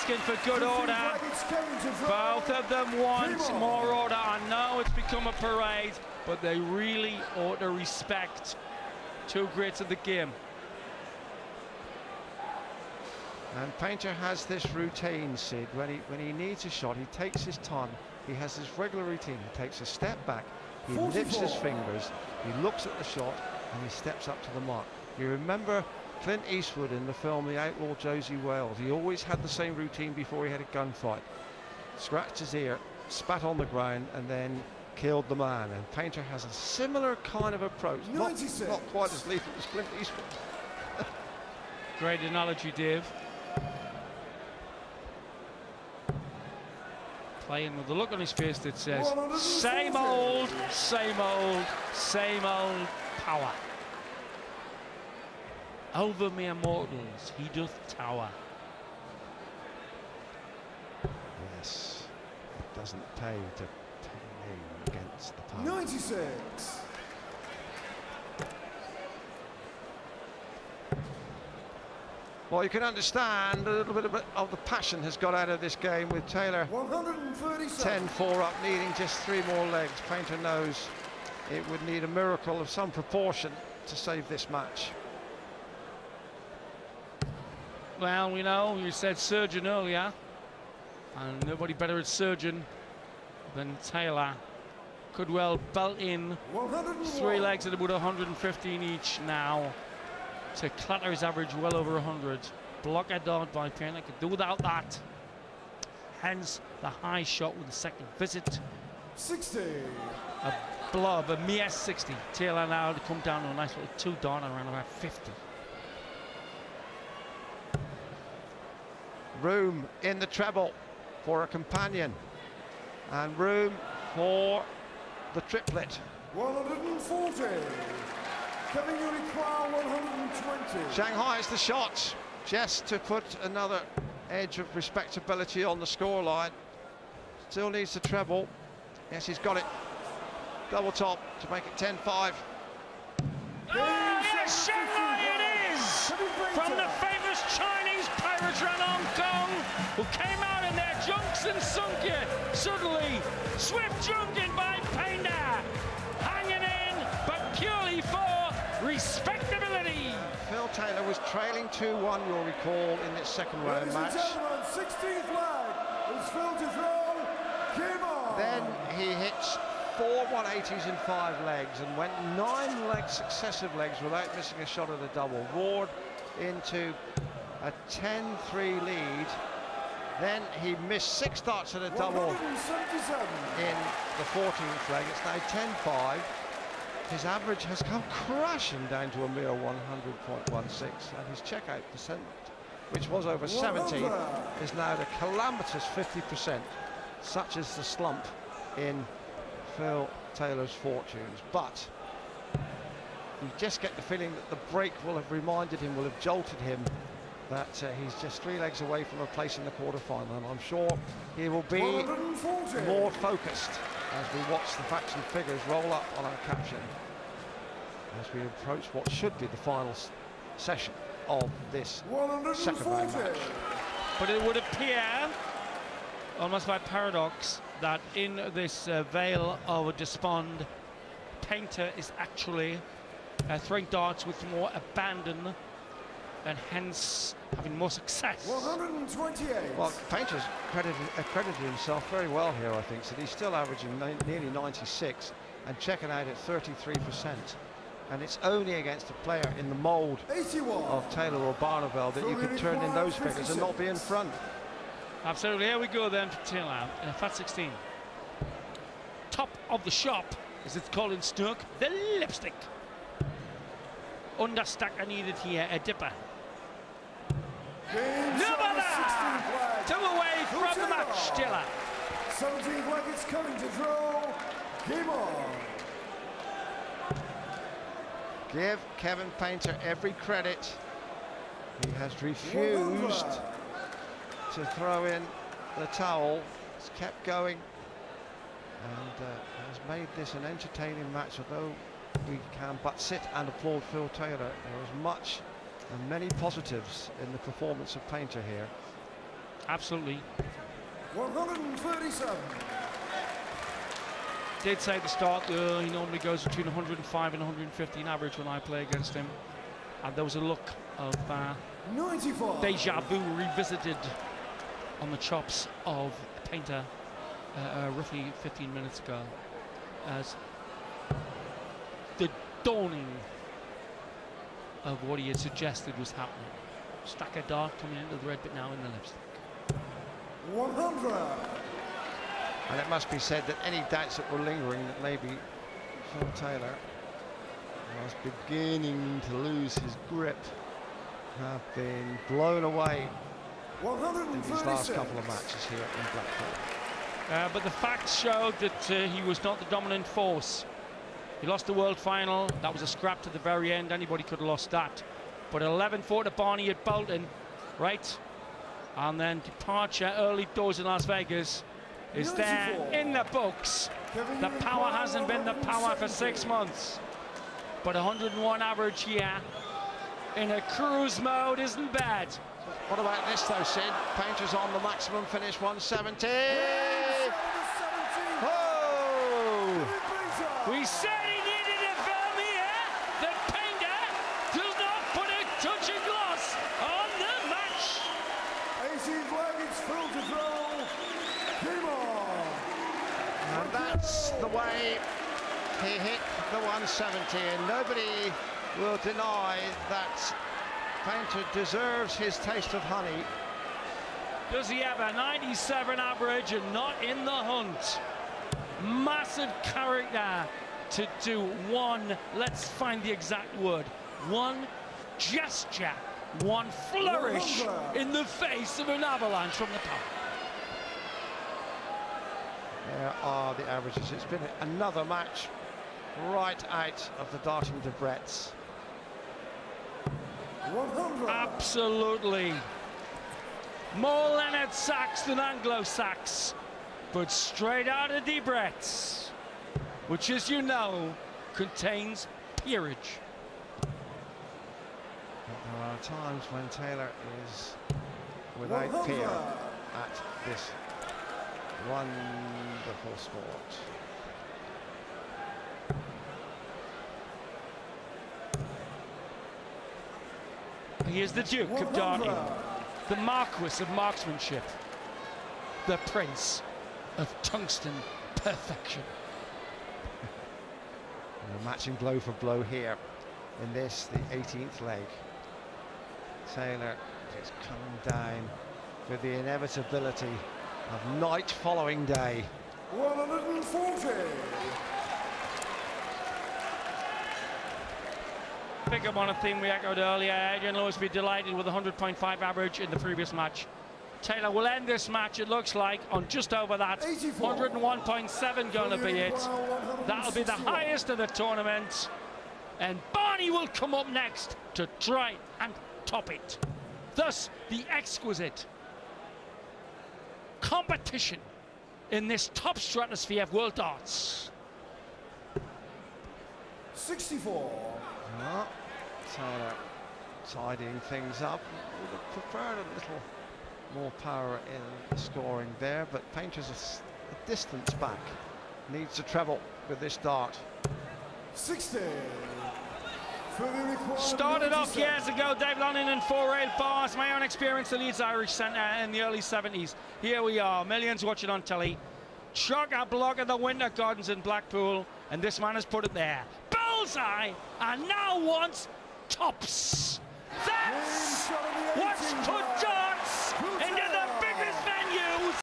asking for good order. Both of them want more order. I know it's become a parade, but they really ought to respect two greats of the game. And Painter has this routine, Sid. When he needs a shot, he takes his time. He has this regular routine. He takes a step back, he lifts his fingers, he looks at the shot, and he steps up to the mark. You remember Clint Eastwood in the film The Outlaw Josie Wales. He always had the same routine before he had a gunfight. Scratched his ear, spat on the ground, and then killed the man. And Painter has a similar kind of approach. Not quite as lethal as Clint Eastwood. Great analogy, Dave. Playing with the look on his face that says, same old, same old, same old power. Over mere mortals he doth tower. Yes, it doesn't pay to take a aim against the power. 96. Well, you can understand a little bit of the passion has got out of this game with Taylor 10-4 up, needing just 3 more legs. Painter knows it would need a miracle of some proportion to save this match. Well, we know, you said surgeon earlier, and nobody better at surgeon than Taylor. Could well belt in 3 legs at about 115 each now to clatter his average well over 100. Block a dot by Painter, could do without that. Hence the high shot with the second visit. 60. A blob, a mere 60. Taylor now to come down to a nice little 2 dot around about 50. Room in the treble for a companion, and room for the triplet. 140. Kevin, you require 120. Shanghai is the shot, just to put another edge of respectability on the scoreline. Still needs the treble. Yes, he's got it. Double top to make it 10-5. Oh, yes, Shanghai it is! From the famous Chinese pirate run Hong Kong, who came out in their junks and sunk it. Suddenly, swift junking by Painter, hanging in, but purely for respectability. Phil Taylor was trailing 2-1, you'll recall, in this second round match. 16th leg is Phil to throw. Game on. Then he hits 4 180s in 5 legs and went 9 legs, successive legs, without missing a shot at a double. Roared into a 10-3 lead. Then he missed 6 darts at a double in the 14th leg. It's now 10-5. His average has come crashing down to a mere 100.16, and his checkout percent, which was over 70, is now the calamitous 50%. Such is the slump in Phil Taylor's fortunes. But you just get the feeling that the break will have reminded him, will have jolted him, that he's just 3 legs away from a place in the quarterfinal, and I'm sure he will be more focused as we watch the facts and figures roll up on our caption as we approach what should be the final session of this second round match. But it would appear, almost by paradox, that in this veil of despond, Painter is actually throwing darts with more abandon and hence having more success. 128. Well, Painter's accredited himself very well here, I think. So he's still averaging nearly 96 and checking out at 33%. And it's only against a player in the mould of Taylor or Barneveld that you could turn in those figures and not be in front. Absolutely. Here we go then for Taylor in a fat 16. Top of the shop, as it's called in Snook, the lipstick. Understacker needed here, a dipper. Number 2 away from the match, Taylor. 17th leg is coming to draw. Game on. Give Kevin Painter every credit. He has refused to throw in the towel. He's kept going and has made this an entertaining match, although we can but sit and applaud Phil Taylor. There was much and many positives in the performance of Painter here. Absolutely. 137. Did say at the start he normally goes between 105 and 115 average when I play against him. And there was a look of 95. deja vu revisited on the chops of Painter roughly 15 minutes ago, as the dawning of what he had suggested was happening. Stack of dart coming into the red bit now in the lipstick. 100. And it must be said that any doubts that were lingering that maybe Phil Taylor was beginning to lose his grip have been blown away in these last couple of matches here in Blackpool. But the facts showed that he was not the dominant force. He lost the world final. That was a scrap to the very end. Anybody could have lost that. But 11-4 to Barney at Bolton, right? And then departure early doors in Las Vegas is there in the books. The power hasn't been the power for 6 months. But 101 average here in a cruise mode isn't bad. What about this though, Sid? Painter's on the maximum finish, 170. Oh! We said he needed a film here. That Painter does not put a touch of gloss on the match. 18th leg, it's Phil to throw. Came on. And that's the way he hit the 170, and nobody will deny that Painter deserves his taste of honey. Does he have a 97 average and not in the hunt? Massive character to do one, let's find the exact word, one gesture, one flourish in the face of an avalanche from the top. There are the averages. It's been another match right out of the darting debrettes. 100. Absolutely. More Leonard Sachs than Anglo-Sax, but straight out of debrettes, which, as you know, contains peerage. But there are times when Taylor is without peer at this wonderful sport. He is the Duke of darting, the Marquis of marksmanship, the Prince of tungsten perfection. And a matching blow for blow here in this, the 18th leg. Taylor is coming down with the inevitability of night following day. 140. Pick up on a theme we echoed earlier. Adrian Lewis will be delighted with a 100.5 average in the previous match. Taylor will end this match, it looks like, on just over that. 101.7 going to be it. That'll be the highest of the tournament. And Barney will come up next to try and top it. Thus, the exquisite competition in this top stratosphere of world darts. 64. Oh, Taylor tidying things up. Would have preferred a little more power in the scoring there, but Painter's a distance back. Needs to treble with this dart. 60. Started off years ago, Dave Lonnon and 4-rail bars. My own experience, the Leeds Irish Centre in the early 70s. Here we are, millions watching on telly. Chock-a-block of the Winter Gardens in Blackpool, and this man has put it there. Bullseye, and now wants tops. That